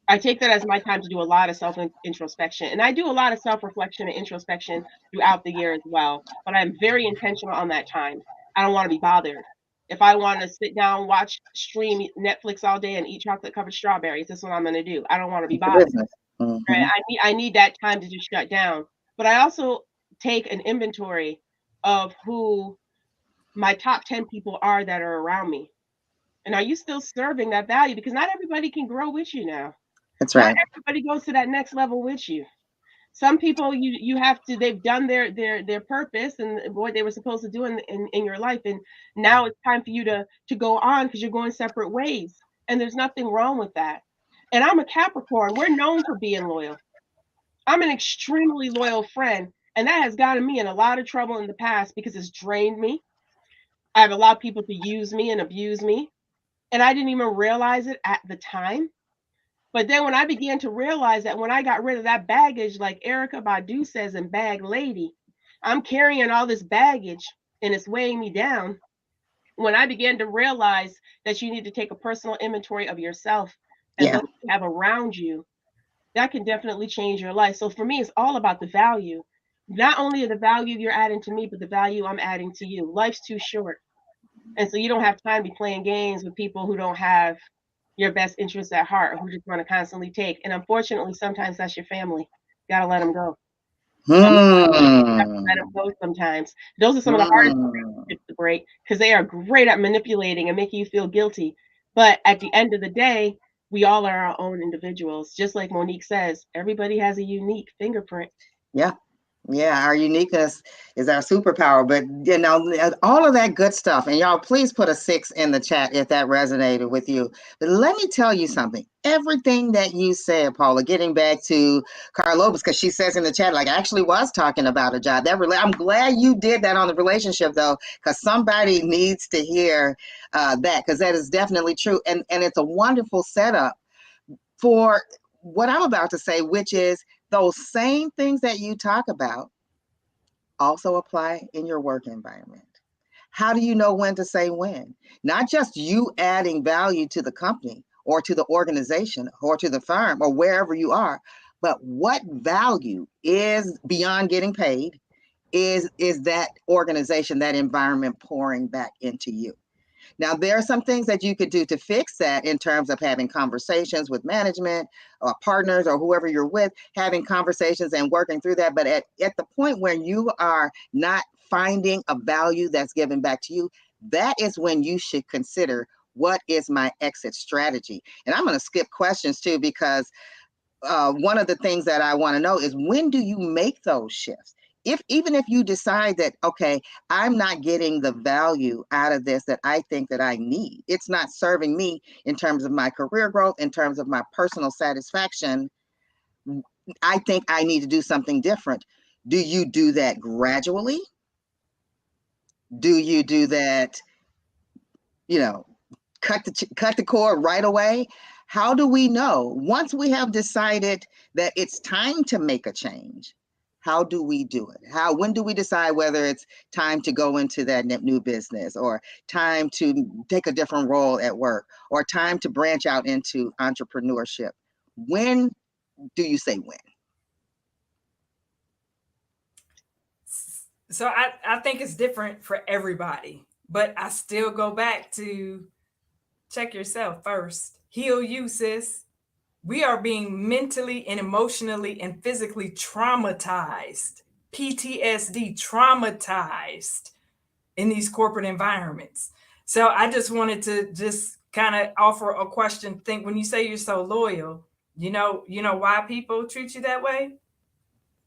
I take that as my time to do a lot of self introspection. And I do a lot of self reflection and introspection throughout the year as well. But I'm very intentional on that time. I don't want to be bothered. If I want to sit down, watch, stream Netflix all day and eat chocolate covered strawberries, that's what I'm going to do. I don't want to be bothered. Business. Right? Mm-hmm. I need that time to just shut down. But I also take an inventory of who my top 10 people are that are around me. And are you still serving that value? Because not everybody can grow with you now. That's Not right. everybody goes to that next level with you. Some people, you have to, they've done their purpose and what they were supposed to do in your life, and now it's time for you to go on because you're going separate ways, and there's nothing wrong with that. And I'm a Capricorn. We're known for being loyal. I'm an extremely loyal friend, and that has gotten me in a lot of trouble in the past because it's drained me. I've allowed people to use me and abuse me, and I didn't even realize it at the time. But then when I began to realize that when I got rid of that baggage, like Erica Badu says in Bag Lady, I'm carrying all this baggage and it's weighing me down. When I began to realize that you need to take a personal inventory of yourself and Yeah. those you have around you, that can definitely change your life. So for me, it's all about the value. Not only the value you're adding to me, but the value I'm adding to you. Life's too short. And so you don't have time to be playing games with people who don't have your best interests at heart, who just want to constantly take. And unfortunately, sometimes that's your family. You gotta let them go. I'm have to let them Hmm. go sometimes. Those are some of the hardest Hmm. relationships to break because they are great at manipulating and making you feel guilty. But at the end of the day, we all are our own individuals. Just like Monique says, everybody has a unique fingerprint. Yeah. Yeah, our uniqueness is our superpower. But all of that good stuff. And y'all, please put a 6 in the chat if that resonated with you. But let me tell you something. Everything that you said, Paula, getting back to Carlobus, because she says in the chat, like, I actually was talking about a job. I'm glad you did that on the relationship, though, because somebody needs to hear that, because that is definitely true. And it's a wonderful setup for what I'm about to say, which is those same things that you talk about also apply in your work environment. How do you know when to say when? Not just you adding value to the company or to the organization or to the firm or wherever you are, but what value is beyond getting paid is that organization, that environment pouring back into you. Now, there are some things that you could do to fix that in terms of having conversations with management or partners or whoever you're with, having conversations and working through that. But at the point where you are not finding a value that's given back to you, that is when you should consider what is my exit strategy. And I'm going to skip questions too, because one of the things that I want to know is when do you make those shifts? If even if you decide that, okay, I'm not getting the value out of this that I think that I need, it's not serving me in terms of my career growth, in terms of my personal satisfaction, I think I need to do something different. Do you do that gradually? Do you do that, you know, cut the cord right away? How do we know once we have decided that it's time to make a change? How do we do it? When do we decide whether it's time to go into that new business, or time to take a different role at work, or time to branch out into entrepreneurship? When do you say when? So I think it's different for everybody, but I still go back to check yourself first. Heal you, sis. We are being mentally and emotionally and physically traumatized, PTSD traumatized in these corporate environments. So I just wanted to just kind of offer a question. Think when you say you're so loyal, you know why people treat you that way?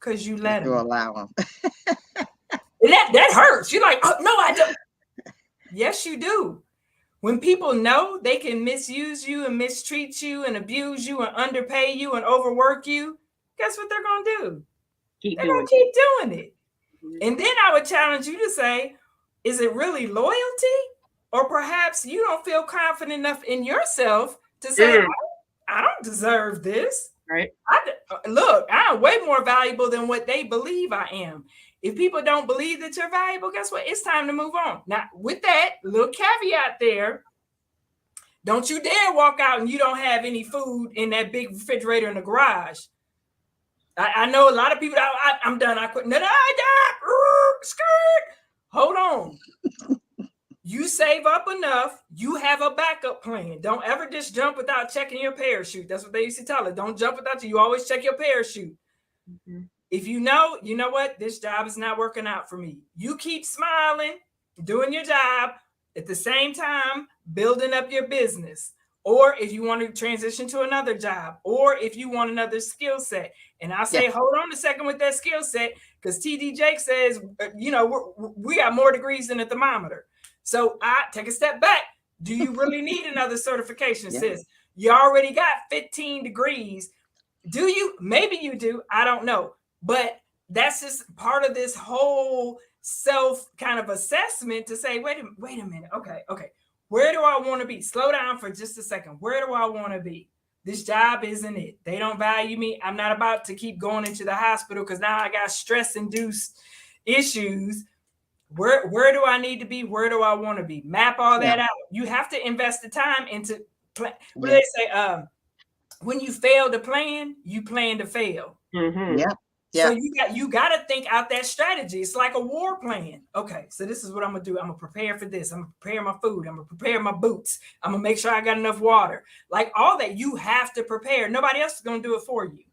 Because you Because let you them. allow them. And that hurts. You're like, oh, no, I don't. Yes, you do. When people know they can misuse you and mistreat you and abuse you and underpay you and overwork you, guess what they're going to do? Keep They're going doing to keep doing it. it. And then I would challenge you to say, is it really loyalty? Or perhaps you don't feel confident enough in yourself to say, Mm, I don't deserve this. right? Look, I'm way more valuable than what they believe I am. If people don't believe that you're valuable, guess what? It's time to move on. Now, with that little caveat there, don't you dare walk out and you don't have any food in that big refrigerator in the garage. I know a lot of people. I'm done. I quit. No, skirt. Hold on. You save up enough. You have a backup plan. Don't ever just jump without checking your parachute. That's what they used to tell us. Don't jump without you. You always check your parachute. Mm-hmm. If you know what? This job is not working out for me. You keep smiling, doing your job, at the same time, building up your business. Or if you want to transition to another job, or if you want another skill set. And I say, Yes. hold on a second with that skill set, because TD Jake says, we got more degrees than a thermometer. So I take a step back. Do you really need another certification, Yeah. sis? You already got 15 degrees. Do you? Maybe you do. I don't know. But that's just part of this whole self kind of assessment to say, wait a minute, okay, where do I want to be? Slow down for just a second. Where do I want to be? This job isn't it. They don't value me. I'm not about to keep going into the hospital because now I got stress-induced issues. Where do I need to be? Where do I want to be? Map all Yeah. that out. You have to invest the time into plan. What do Yeah. they say? When you fail to plan, you plan to fail. Mm-hmm. Yeah. So Yeah. you got to think out that strategy. It's like a war plan. Okay, so this is what I'm gonna do. I'm gonna prepare for this. I'm gonna prepare my food. I'm gonna prepare my boots. I'm gonna make sure I got enough water. Like all that, you have to prepare. Nobody else is gonna do it for you.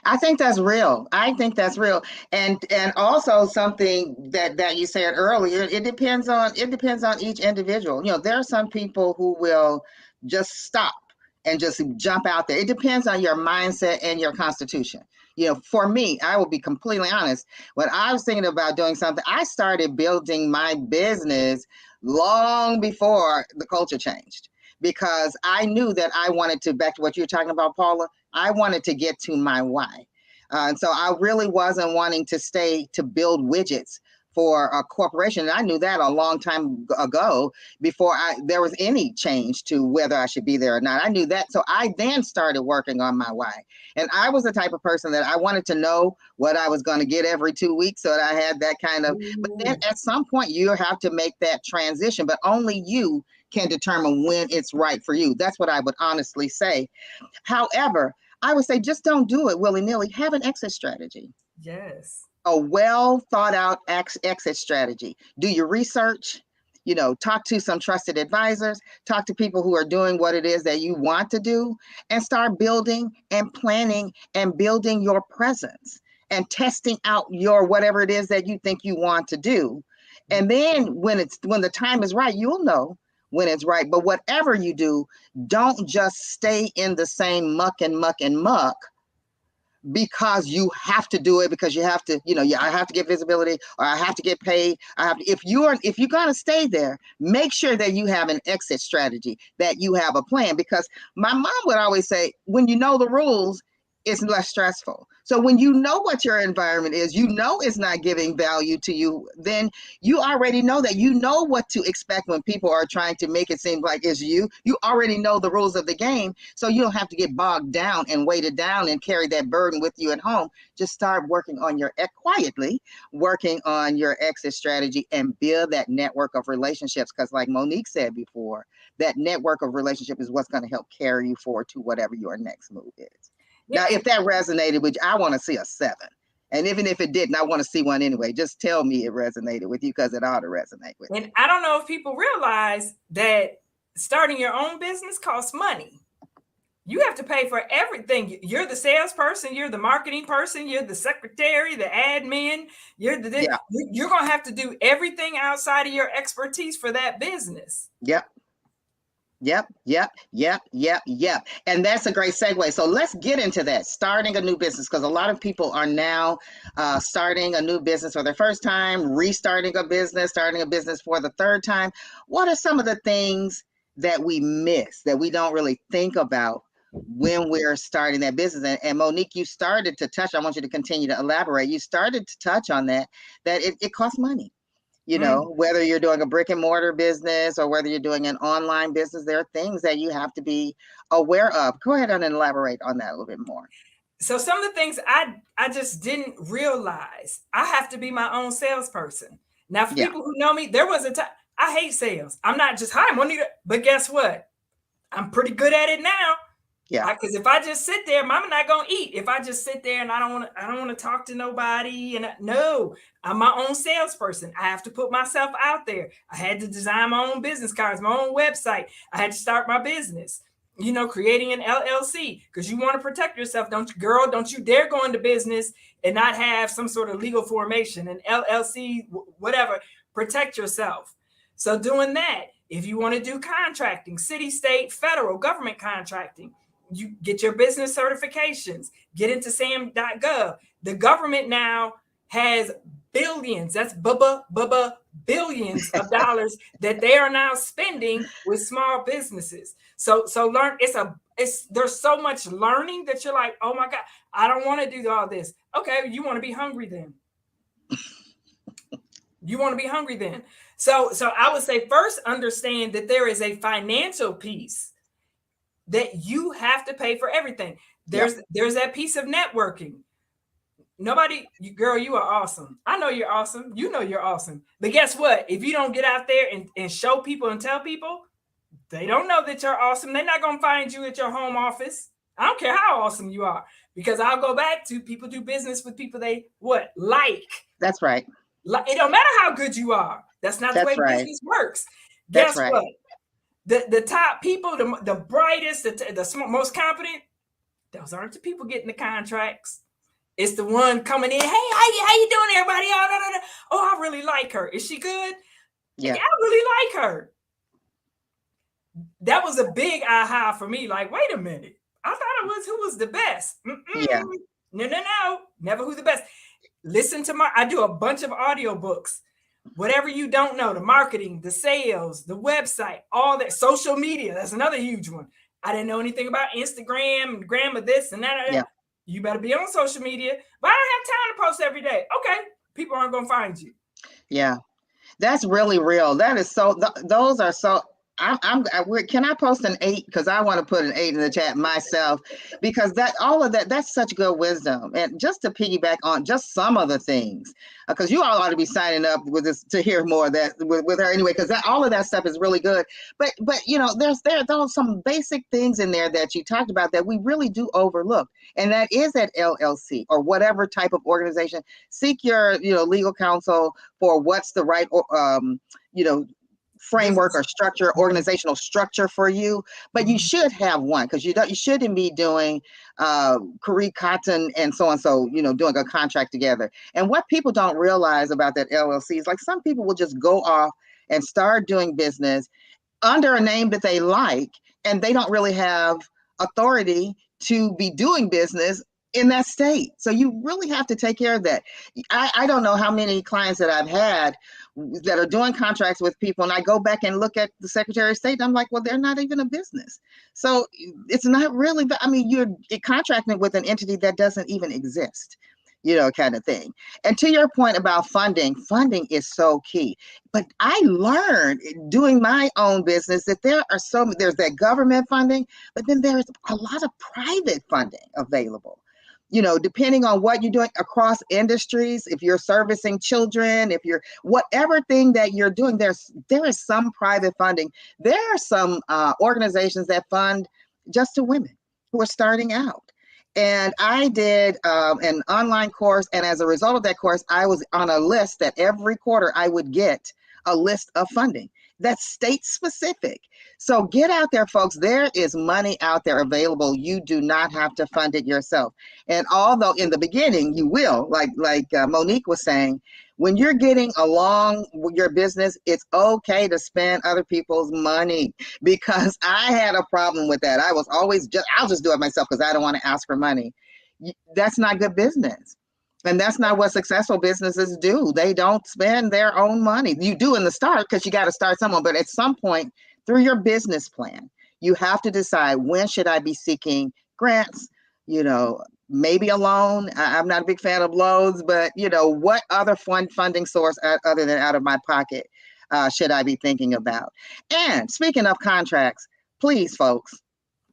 I think that's real. I think that's real. And also something that you said earlier, it depends on each individual. There are some people who will just stop and just jump out there. It depends on your mindset and your constitution. For me, I will be completely honest. When I was thinking about doing something, I started building my business long before the culture changed because I knew that I wanted to, back to what you were talking about, Paula, I wanted to get to my why. And so I really wasn't wanting to stay to build widgets for a corporation. And I knew that a long time ago before there was any change to whether I should be there or not. I knew that. So I then started working on my why. And I was the type of person that I wanted to know what I was going to get every 2 weeks. So that I had that kind of, but then at some point you have to make that transition, but only you can determine when it's right for you. That's what I would honestly say. However, I would say just don't do it willy nilly. Have an exit strategy, Yes. a well thought out exit strategy. Do your research, talk to some trusted advisors, talk to people who are doing what it is that you want to do, and start building and planning and building your presence and testing out your whatever it is that you think you want to do. And then when the time is right, you'll know when it's right. But whatever you do, don't just stay in the same muck and muck and muck because you have to do it, because you have to, I have to get visibility, or I have to get paid. If you're going to stay there, make sure that you have an exit strategy, that you have a plan, because my mom would always say, when you know the rules, it's less stressful. So when you know what your environment is, it's not giving value to you, then you already know that, what to expect when people are trying to make it seem like it's you. You already know the rules of the game. So you don't have to get bogged down and weighted down and carry that burden with you at home. Just start working on quietly working on your exit strategy and build that network of relationships. Because like Monique said before, that network of relationship is what's going to help carry you forward to whatever your next move is. Yeah, Now, if that resonated with you, I want to see a 7. And even if it didn't, I want to see one anyway. Just tell me it resonated with you, because it ought to resonate with you. and I don't know if people realize that starting your own business costs money. You have to pay for everything. You're the salesperson, you're the marketing person, you're the secretary, the admin, Yeah. you're going to have to do everything outside of your expertise for that business. Yep. Yep, yep, yep, yep, yep. And that's a great segue. So let's get into that, starting a new business, because a lot of people are now starting a new business for their first time, restarting a business, starting a business for the third time. What are some of the things that we miss, that we don't really think about when we're starting that business? And Monique, you started to touch, I want you to continue to elaborate. You started to touch on that it costs money. Whether you're doing a brick and mortar business or whether you're doing an online business, there are things that you have to be aware of. Go ahead and elaborate on that a little bit more. So some of the things I just didn't realize, I have to be my own salesperson. Now, for Yeah, people who know me, there was a time I hate sales. I'm not just, hi, Monica, but guess what? I'm pretty good at it now. yeah, Because if I just sit there, mama not gonna eat. If I just sit there and I don't want to talk to nobody. And no, I'm my own salesperson. I have to put myself out there. I had to design my own business cards, my own website. I had to start my business. Creating an LLC, because you want to protect yourself, don't you, girl? Don't you dare go into business and not have some sort of legal formation, an LLC, whatever. Protect yourself. So doing that, if you want to do contracting, city, state, federal government contracting, you get your business certifications, get into sam.gov. The government now has billions, that's billions of dollars that they are now spending with small businesses. So learn, there's so much learning that you're like, oh my God, I don't want to do all this. Okay, you want to be hungry then. You want to be hungry then. So I would say first understand that there is a financial piece that you have to pay for everything. Yep. There's that piece of networking. Nobody, girl, you are awesome. I know you're awesome. You know you're awesome. But guess what? If you don't get out there and show people and tell people, they don't know that you're awesome. They're not going to find you at your home office. I don't care how awesome you are, because I'll go back to people do business with people they what like. That's right. It don't matter how good you are. That's not the That's way right. business works. That's Guess right. what? The top people, the brightest, most competent, those aren't the people getting the contracts. It's the one coming in. Hey, how you doing, everybody? Oh, no, no, no. Oh, I really like her. Is she good? Yeah, Yeah. I really like her. That was a big aha for me. Like, wait a minute. I thought it was who was the best. Yeah. No. Never who the best. Listen to I do a bunch of audiobooks. Whatever you don't know, the marketing, the sales, the website, all that, social media, that's another huge one. I didn't know anything about Instagram and gram of this and that. Yeah. You better be on social media. But I don't have time to post every day. Okay, people aren't going to find you. Yeah. That's really real. That is so. Those are so. Can I post an 8? Because I want to put an 8 in the chat myself, because all of that's such good wisdom. And just to piggyback on just some of the things, because you all ought to be signing up with this to hear more of that with her anyway, because all of that stuff is really good. But there's some basic things in there that you talked about that we really do overlook, and that is that LLC or whatever type of organization. Seek your legal counsel for what's the right framework or structure, organizational structure for you, but you should have one, because you shouldn't be doing Career Cotton and so doing a contract together. And what people don't realize about that LLC is, like, some people will just go off and start doing business under a name that they like, and they don't really have authority to be doing business in that state. So you really have to take care of that. I don't know how many clients that I've had that are doing contracts with people, and I go back and look at the Secretary of State, and I'm like, well, they're not even a business. So it's not really, you're contracting with an entity that doesn't even exist, kind of thing. And to your point about funding is so key. But I learned doing my own business that there's that government funding, but then there's a lot of private funding available. Depending on what you're doing across industries, if you're servicing children, if you're whatever thing that you're doing, there is some private funding. There are some organizations that fund just to women who are starting out. And I did an online course, and as a result of that course, I was on a list that every quarter I would get a list of funding that's state specific. So get out there, folks. There is money out there available. You do not have to fund it yourself. And although in the beginning you will, like Monique was saying, when you're getting along with your business, it's okay to spend other people's money, because I had a problem with that. I was always I'll just do it myself because I don't want to ask for money. That's not good business. And that's not what successful businesses do. They don't spend their own money. You do in the start, because you got to start somewhere. But at some point through your business plan, you have to decide, when should I be seeking grants? Maybe a loan. I'm not a big fan of loans, but what other funding source other than out of my pocket should I be thinking about? And speaking of contracts, please, folks,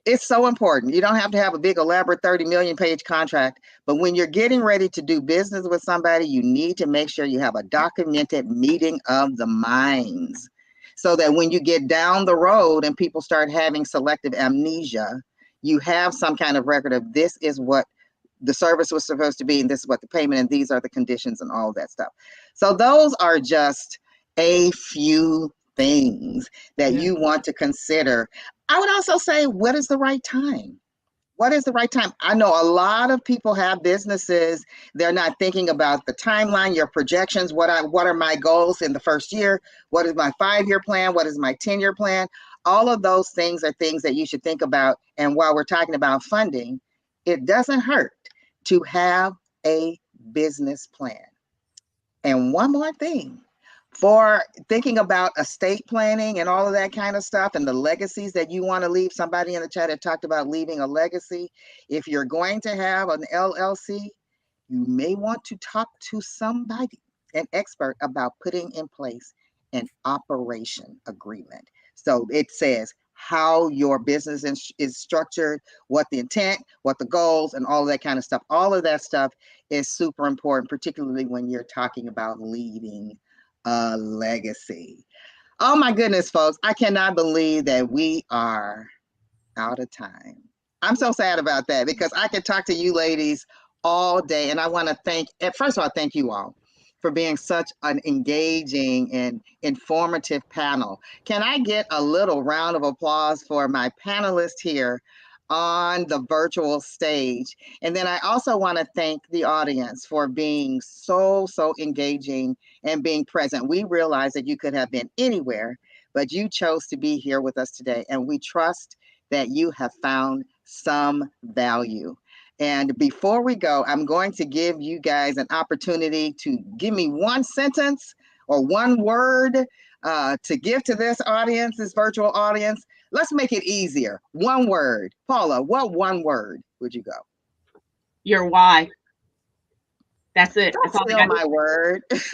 it's so important. You don't have to have a big elaborate 30 million page contract, but when you're getting ready to do business with somebody, you need to make sure you have a documented meeting of the minds, so that when you get down the road and people start having selective amnesia, you have some kind of record of, this is what the service was supposed to be, and this is what the payment, and these are the conditions, and all that stuff. So those are just a few things that you want to consider. I would also say, what is the right time? What is the right time? I know a lot of people have businesses. They're not thinking about the timeline, your projections. What are my goals in the first year? What is my 5-year plan? What is my 10-year plan? All of those things are things that you should think about. And while we're talking about funding, it doesn't hurt to have a business plan. And one more thing, for thinking about estate planning and all of that kind of stuff, and the legacies that you want to leave. Somebody in the chat had talked about leaving a legacy. If you're going to have an LLC, you may want to talk to somebody an expert about putting in place an operation agreement. So it says how your business is structured, what the intent, what the goals, and all of that kind of stuff. All of that stuff is super important, particularly when you're talking about leaving a legacy. Oh my goodness, folks, I cannot believe that we are out of time. I'm so sad about that because I could talk to you ladies all day. And I want to first of all, thank you all for being such an engaging and informative panel. Can I get a little round of applause for my panelists here on the virtual stage? And then I also want to thank the audience for being so engaging and being present. We realize that you could have been anywhere, but you chose to be here with us today. And we trust that you have found some value. And before we go, I'm going to give you guys an opportunity to give me one sentence or one word to give to this audience, this virtual audience. Let's make it easier. One word. Paula, what one word would you go? Your why. That's it. That's still my word. That's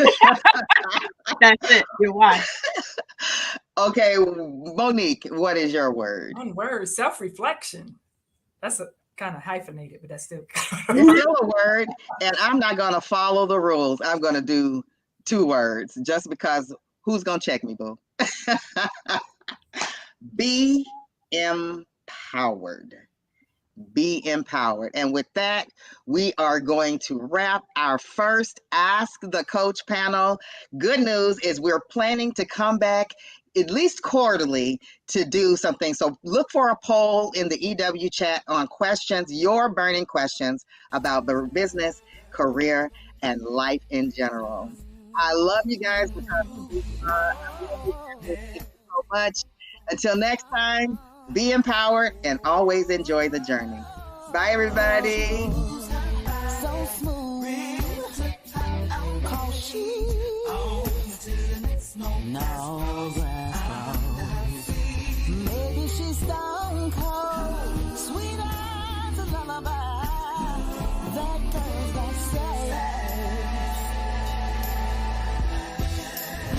it. Your why. Okay, Monique, what is your word? One word, self-reflection. That's a kind of hyphenated, but that's still it's still a word. And I'm not going to follow the rules. I'm going to do 2 words just because who's going to check me, boo? Be empowered. Be empowered. And with that, we are going to wrap our first Ask the Coach panel. Good news is we're planning to come back at least quarterly to do something. So look for a poll in the EW chat on questions, your burning questions about the business, career, and life in general. I love you guys because I love you so much. Until next time, be empowered and always enjoy the journey. Bye, everybody. So smooth. No.